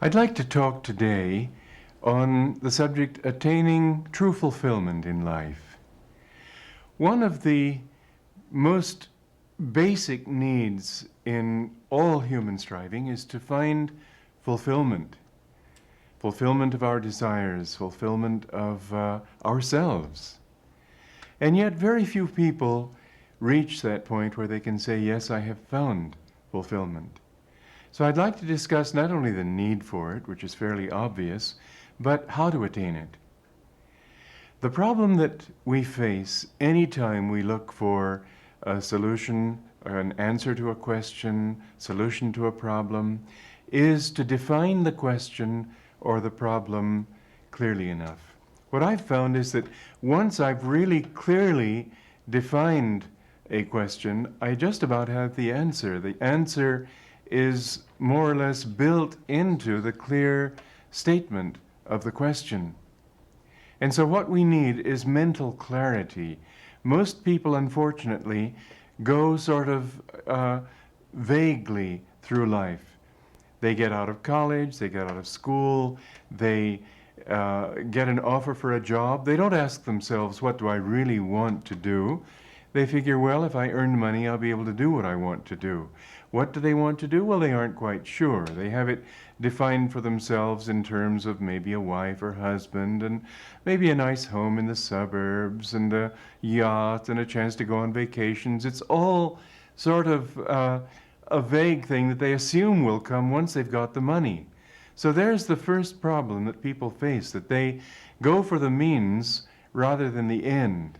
I'd like to talk today on the subject attaining true fulfillment in life. One of the most basic needs in all human striving is to find fulfillment. Fulfillment of our desires, fulfillment of ourselves. And yet very few people reach that point where they can say, yes, I have found fulfillment. So I'd like to discuss not only the need for it, which is fairly obvious, but how to attain it. The problem that we face anytime we look for a solution, or an answer to a question, solution to a problem, is to define the question or the problem clearly enough. What I've found is that once I've really clearly defined a question, I just about have the answer. The answer is more or less built into the clear statement of the question. And so what we need is mental clarity. Most people, unfortunately, go sort of vaguely through life. They get out of college, they get out of school, they get an offer for a job. They don't ask themselves, what do I really want to do? They figure, well, if I earn money, I'll be able to do what I want to do. What do they want to do? Well, they aren't quite sure. They have it defined for themselves in terms of maybe a wife or husband and maybe a nice home in the suburbs and a yacht and a chance to go on vacations. It's all sort of a vague thing that they assume will come once they've got the money. So there's the first problem that people face, that they go for the means rather than the end.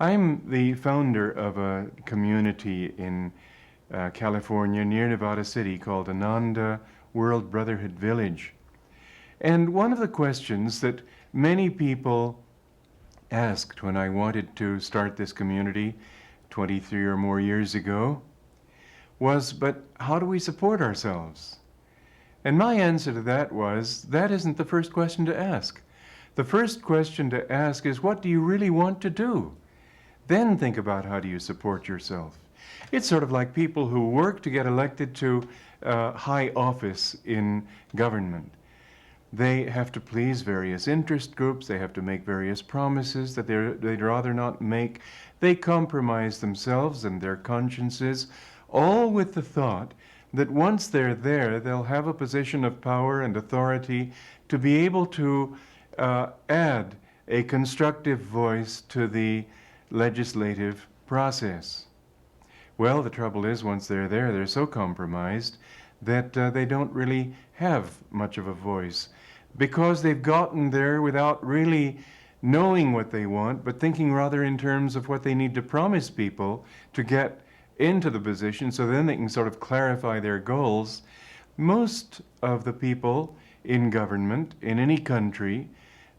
I'm the founder of a community in California near Nevada City called Ananda World Brotherhood Village. And one of the questions that many people asked when I wanted to start this community 23 or more years ago was, but how do we support ourselves? And my answer to that was, that isn't the first question to ask. The first question to ask is, what do you really want to do? Then think about how do you support yourself. It's sort of like people who work to get elected to high office in government. They have to please various interest groups, they have to make various promises that they'd rather not make. They compromise themselves and their consciences, all with the thought that once they're there, they'll have a position of power and authority to be able to add a constructive voice to the legislative process. Well, the trouble is, once they're there, they're so compromised that they don't really have much of a voice, because they've gotten there without really knowing what they want, but thinking rather in terms of what they need to promise people to get into the position, so then they can sort of clarify their goals. Most of the people in government, in any country,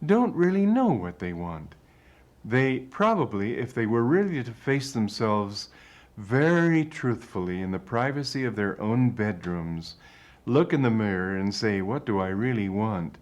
don't really know what they want. They probably, if they were really to face themselves very truthfully in the privacy of their own bedrooms, look in the mirror and say, what do I really want?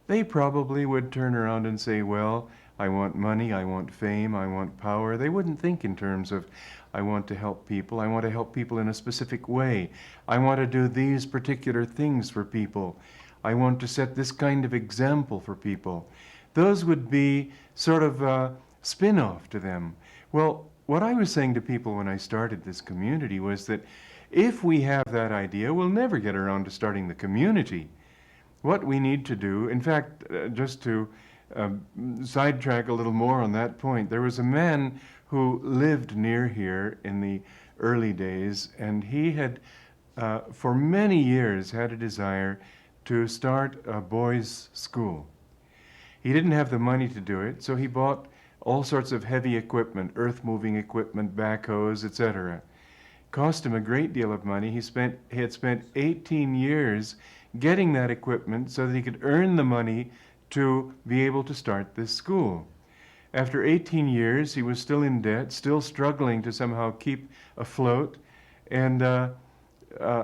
They probably would turn around and say, well, I want money, I want fame, I want power. They wouldn't think in terms of, I want to help people, I want to help people in a specific way. I want to do these particular things for people. I want to set this kind of example for people. Those would be sort of a spin-off to them. Well, what I was saying to people when I started this community was that if we have that idea, we'll never get around to starting the community. What we need to do, in fact, just to sidetrack a little more on that point, there was a man who lived near here in the early days, and he had for many years had a desire to start a boys' school. He didn't have the money to do it, so he bought all sorts of heavy equipment, earth-moving equipment, backhoes, etc. Cost him a great deal of money. He had spent 18 years getting that equipment so that he could earn the money to be able to start this school. After 18 years, he was still in debt, still struggling to somehow keep afloat, and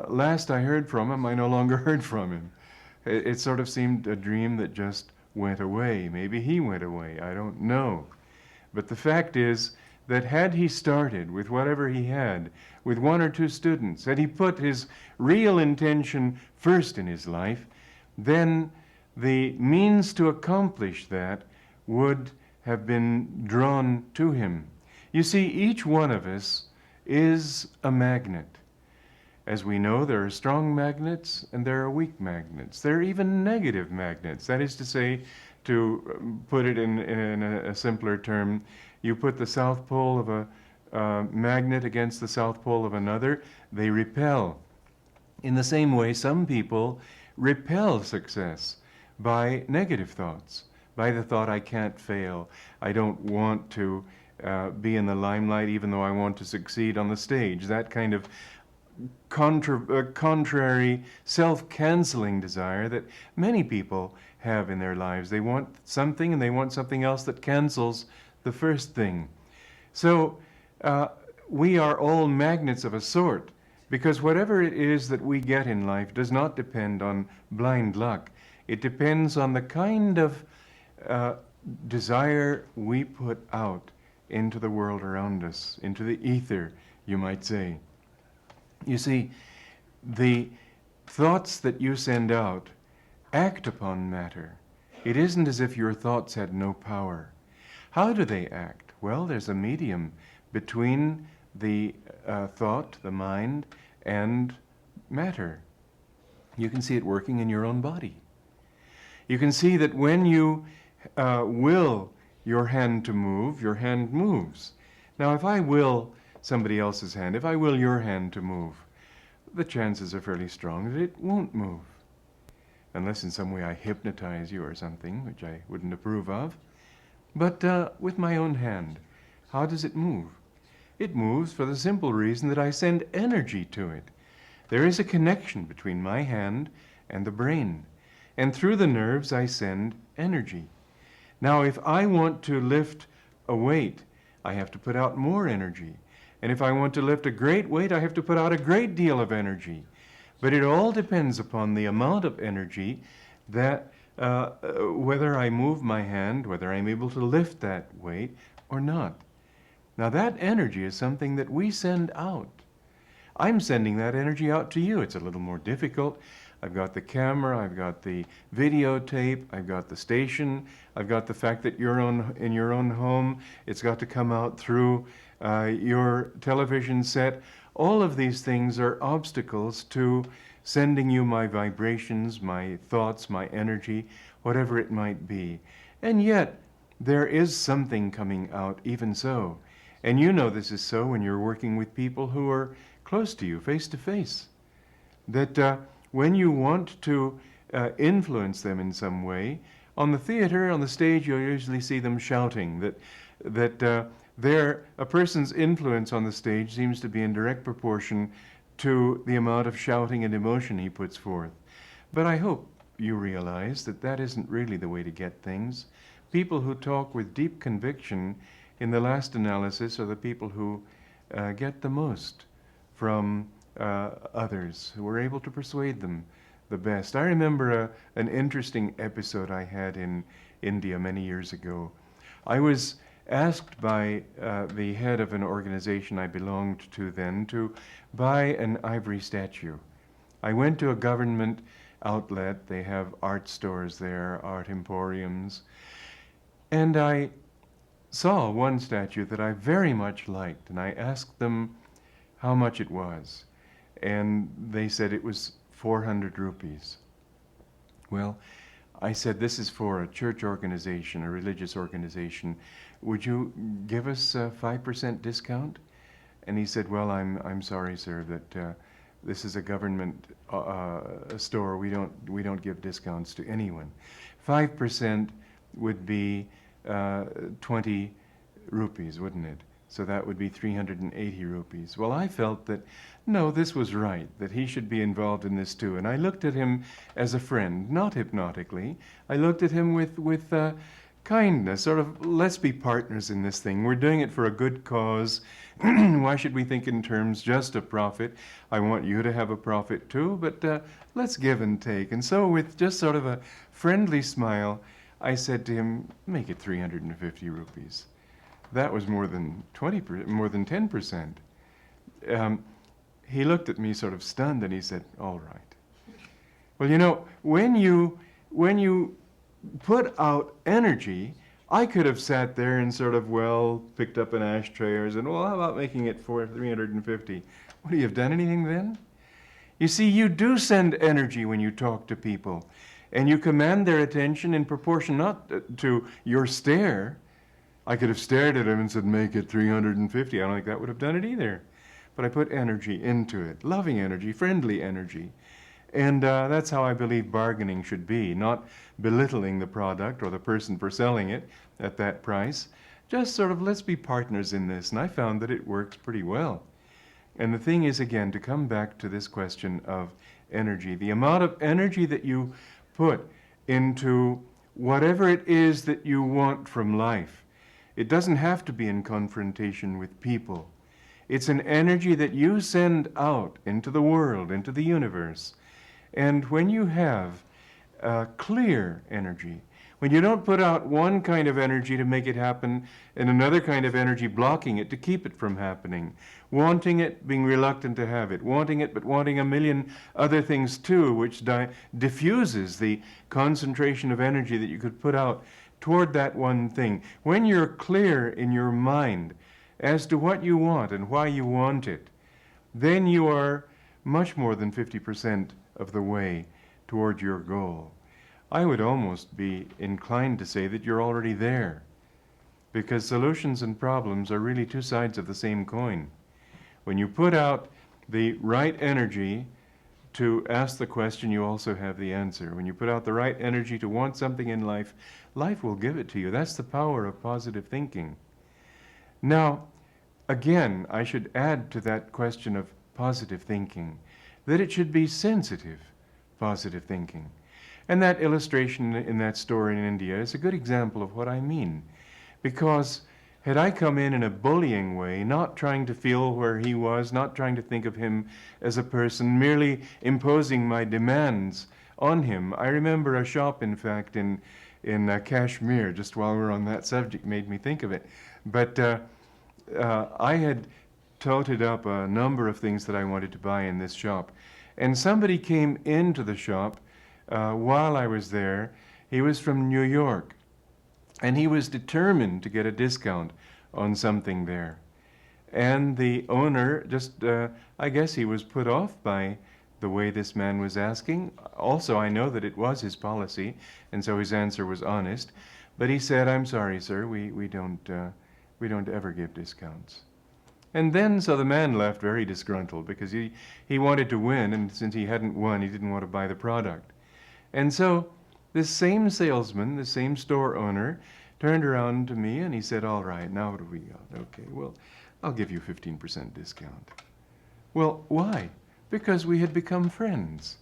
last I heard from him, I no longer heard from him. It sort of seemed a dream that just went away. Maybe he went away, I don't know. But the fact is that had he started with whatever he had, with one or two students, had he put his real intention first in his life, then the means to accomplish that would have been drawn to him. You see, each one of us is a magnet. As we know, there are strong magnets and there are weak magnets. There are even negative magnets. That is to say, to put it in a simpler term, you put the south pole of a magnet against the south pole of another, they repel. In the same way, some people repel success by negative thoughts, by the thought, I can't fail, I don't want to be in the limelight even though I want to succeed on the stage. That kind of contrary, self-canceling desire that many people have in their lives. They want something and they want something else that cancels the first thing. So we are all magnets of a sort, because whatever it is that we get in life does not depend on blind luck. It depends on the kind of desire we put out into the world around us, into the ether, you might say. You see, the thoughts that you send out act upon matter. It isn't as if your thoughts had no power. How do they act? Well, there's a medium between the thought, the mind, and matter. You can see it working in your own body. You can see that when you will your hand to move, your hand moves. Now, if I will somebody else's hand, if I will your hand to move, the chances are fairly strong that it won't move. Unless in some way I hypnotize you or something, which I wouldn't approve of. But with my own hand, how does it move? It moves for the simple reason that I send energy to it. There is a connection between my hand and the brain. And through the nerves I send energy. Now, if I want to lift a weight, I have to put out more energy. And if I want to lift a great weight, I have to put out a great deal of energy. But it all depends upon the amount of energy that, whether I move my hand, whether I'm able to lift that weight or not. Now that energy is something that we send out. I'm sending that energy out to you. It's a little more difficult. I've got the camera, I've got the videotape, I've got the station, I've got the fact that you're in your own home. It's got to come out through your television set. All of these things are obstacles to sending you my vibrations, my thoughts, my energy, whatever it might be. And yet, there is something coming out even so. And you know this is so when you're working with people who are close to you, face to face. That when you want to influence them in some way, on the theater, on the stage, you'll usually see them shouting. That a person's influence on the stage seems to be in direct proportion to the amount of shouting and emotion he puts forth. But I hope you realize that that isn't really the way to get things. People who talk with deep conviction, in the last analysis, are the people who get the most from others, who are able to persuade them the best. I remember an interesting episode I had in India many years ago. I was asked by the head of an organization I belonged to then to buy an ivory statue. I went to a government outlet. They have art stores there, art emporiums. And I saw one statue that I very much liked, and I asked them how much it was. And they said it was 400 rupees. Well, I said, this is for a church organization, a religious organization. Would you give us a 5% discount? And he said, well, I'm sorry, sir, that this is a government store. We don't give discounts to anyone. 5% would be 20 rupees, wouldn't it? So that would be 380 rupees. Well, I felt that, no, this was right, that he should be involved in this too. And I looked at him as a friend, not hypnotically. I looked at him with kindness, sort of, let's be partners in this thing. We're doing it for a good cause. Why should we think in terms just of profit? I want you to have a profit too, but let's give and take. And so with just sort of a friendly smile, I said to him, make it 350 rupees. That was more than 10%. He looked at me sort of stunned and he said, all right. Well, when you put out energy, I could have sat there and sort of, well, picked up an ashtray or said, well, how about making it for 350? Would you have done anything then? You see, you do send energy when you talk to people, and you command their attention in proportion not to your stare. I could have stared at him and said, make it 350. I don't think that would have done it either. But I put energy into it, loving energy, friendly energy. And that's how I believe bargaining should be, not belittling the product or the person for selling it at that price. Just sort of, let's be partners in this. And I found that it works pretty well. And the thing is, again, to come back to this question of energy, the amount of energy that you put into whatever it is that you want from life. It doesn't have to be in confrontation with people. It's an energy that you send out into the world, into the universe. And when you have clear energy, when you don't put out one kind of energy to make it happen and another kind of energy blocking it to keep it from happening, wanting it, being reluctant to have it, wanting it but wanting a million other things too, which diffuses the concentration of energy that you could put out toward that one thing. When you're clear in your mind as to what you want and why you want it, then you are much more than 50% of the way toward your goal. I would almost be inclined to say that you're already there, because solutions and problems are really two sides of the same coin. When you put out the right energy to ask the question, you also have the answer. When you put out the right energy to want something in life, life will give it to you. That's the power of positive thinking. Now, again, I should add to that question of positive thinking that it should be sensitive positive thinking. And that illustration in that story in India is a good example of what I mean. Because had I come in a bullying way, not trying to feel where he was, not trying to think of him as a person, merely imposing my demands on him. I remember a shop, in fact, in Kashmir, just while we're on that subject, made me think of it. But I had toted up a number of things that I wanted to buy in this shop. And somebody came into the shop while I was there. He was from New York, and he was determined to get a discount on something there. And the owner just, I guess he was put off by the way this man was asking. Also, I know that it was his policy, and so his answer was honest. But he said, "I'm sorry, sir, we don't ever give discounts." And then, so the man left very disgruntled because he wanted to win, and since he hadn't won, he didn't want to buy the product. And so this same salesman, the same store owner, turned around to me and he said, "All right, now what do we got? Okay, well, I'll give you 15% discount." Well, why? Because we had become friends.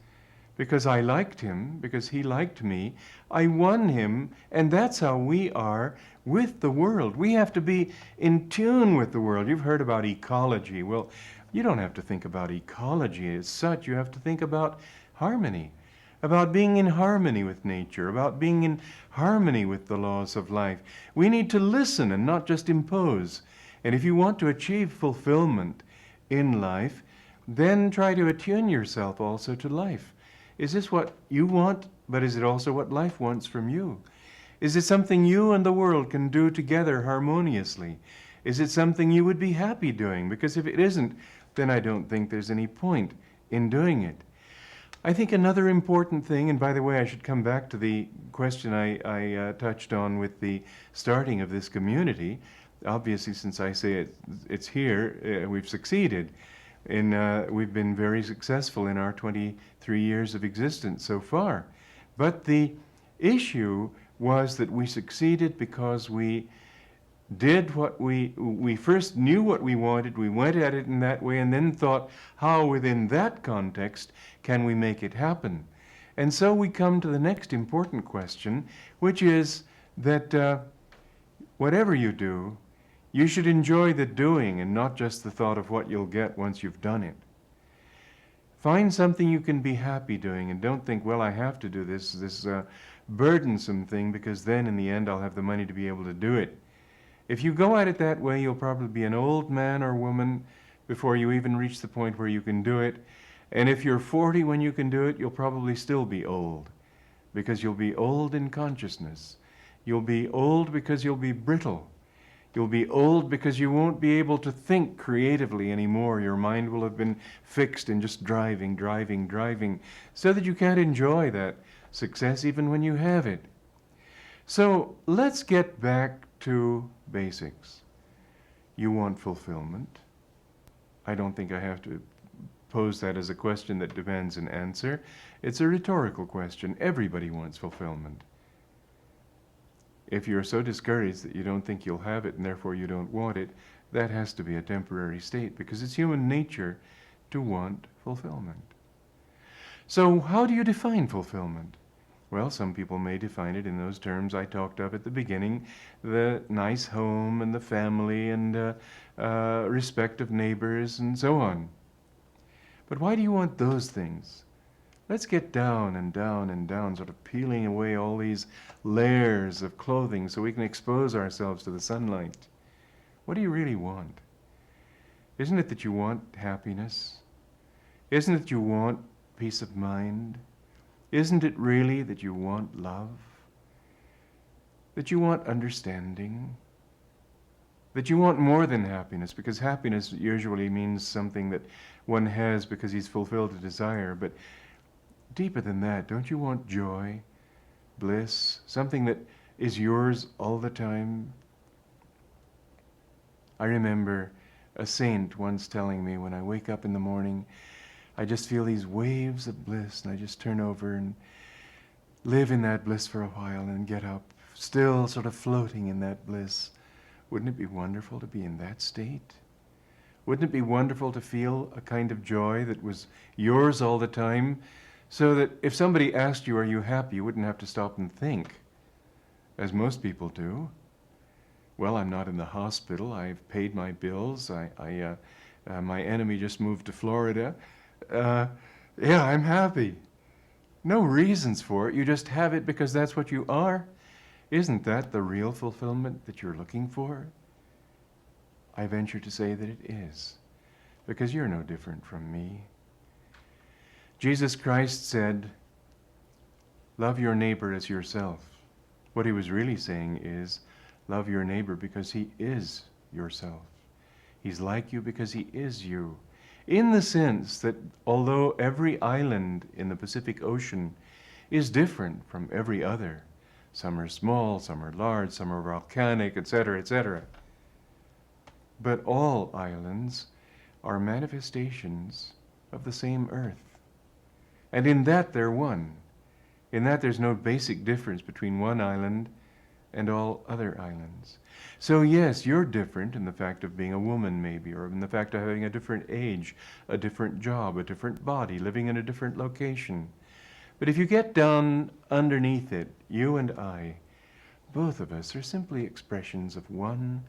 Because I liked him, because he liked me. I won him, and that's how we are with the world. We have to be in tune with the world. You've heard about ecology. Well, you don't have to think about ecology as such. You have to think about harmony, about being in harmony with nature, about being in harmony with the laws of life. We need to listen and not just impose. And if you want to achieve fulfillment in life, then try to attune yourself also to life. Is this what you want, but is it also what life wants from you? Is it something you and the world can do together harmoniously? Is it something you would be happy doing? Because if it isn't, then I don't think there's any point in doing it. I think another important thing, and by the way, I should come back to the question I touched on with the starting of this community. Obviously, since I say it's here, we've succeeded. We've been very successful in our 23 years of existence so far. But the issue was that we succeeded because we did what we first knew what we wanted, we went at it in that way, and then thought, how within that context can we make it happen? And so we come to the next important question, which is that whatever you do, you should enjoy the doing and not just the thought of what you'll get once you've done it. Find something you can be happy doing and don't think, well, I have to do this burdensome thing because then in the end I'll have the money to be able to do it. If you go at it that way, you'll probably be an old man or woman before you even reach the point where you can do it. And if you're 40 when you can do it, you'll probably still be old, because you'll be old in consciousness. You'll be old because you'll be brittle. You'll be old because you won't be able to think creatively anymore. Your mind will have been fixed in just driving, so that you can't enjoy that success even when you have it. So let's get back to basics. You want fulfillment. I don't think I have to pose that as a question that demands an answer. It's a rhetorical question. Everybody wants fulfillment. If you're so discouraged that you don't think you'll have it and therefore you don't want it, that has to be a temporary state, because it's human nature to want fulfillment. So how do you define fulfillment? Well, some people may define it in those terms I talked of at the beginning: the nice home and the family and respect of neighbors and so on. But why do you want those things? Let's get down and down and down, sort of peeling away all these layers of clothing so we can expose ourselves to the sunlight. What do you really want? Isn't it that you want happiness? Isn't it that you want peace of mind? Isn't it really that you want love? That you want understanding? That you want more than happiness, because happiness usually means something that one has because he's fulfilled a desire, but deeper than that, don't you want joy, bliss, something that is yours all the time? I remember a saint once telling me, when I wake up in the morning, I just feel these waves of bliss, and I just turn over and live in that bliss for a while and get up, still sort of floating in that bliss. Wouldn't it be wonderful to be in that state? Wouldn't it be wonderful to feel a kind of joy that was yours all the time, so that if somebody asked you, are you happy, you wouldn't have to stop and think, as most people do. Well, I'm not in the hospital, I've paid my bills, my enemy just moved to Florida. Yeah, I'm happy. No reasons for it, you just have it because that's what you are. Isn't that the real fulfillment that you're looking for? I venture to say that it is, because you're no different from me. Jesus Christ said, love your neighbor as yourself. What he was really saying is, love your neighbor because he is yourself. He's like you because he is you. In the sense that although every island in the Pacific Ocean is different from every other, some are small, some are large, some are volcanic, etc., etc., but all islands are manifestations of the same earth. And in that they're one. In that there's no basic difference between one island and all other islands. So yes, you're different in the fact of being a woman maybe, or in the fact of having a different age, a different job, a different body, living in a different location. But if you get down underneath it, you and I, both of us are simply expressions of one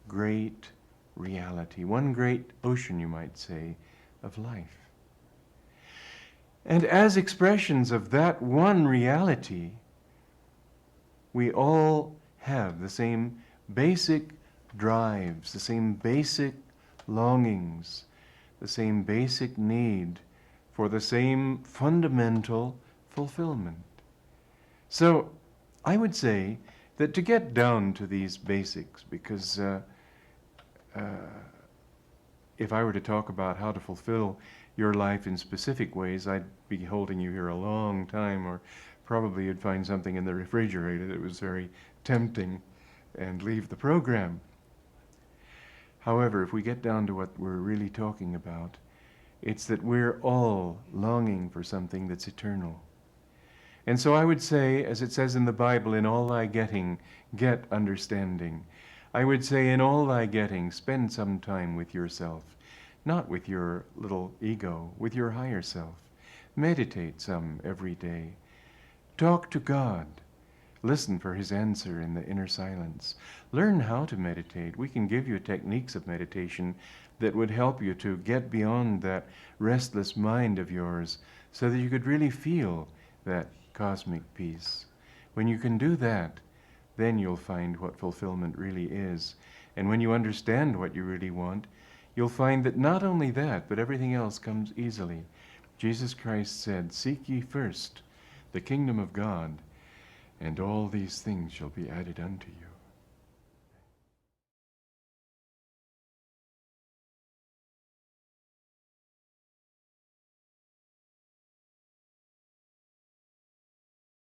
great reality, one great ocean, you might say, of life. And as expressions of that one reality, we all have the same basic drives, the same basic longings, the same basic need for the same fundamental fulfillment. So I would say that to get down to these basics, because if I were to talk about how to fulfill your life in specific ways, I'd be holding you here a long time, or probably you'd find something in the refrigerator that was very tempting and leave the program. However, if we get down to what we're really talking about, it's that we're all longing for something that's eternal. And so I would say, as it says in the Bible, in all thy getting, get understanding. I would say, in all thy getting, spend some time with yourself, not with your little ego, with your higher self. Meditate some every day. Talk to God. Listen for his answer in the inner silence. Learn how to meditate. We can give you techniques of meditation that would help you to get beyond that restless mind of yours, so that you could really feel that cosmic peace. When you can do that, then you'll find what fulfillment really is. And when you understand what you really want, you'll find that not only that, but everything else comes easily. Jesus Christ said, "Seek ye first the kingdom of God, and all these things shall be added unto you."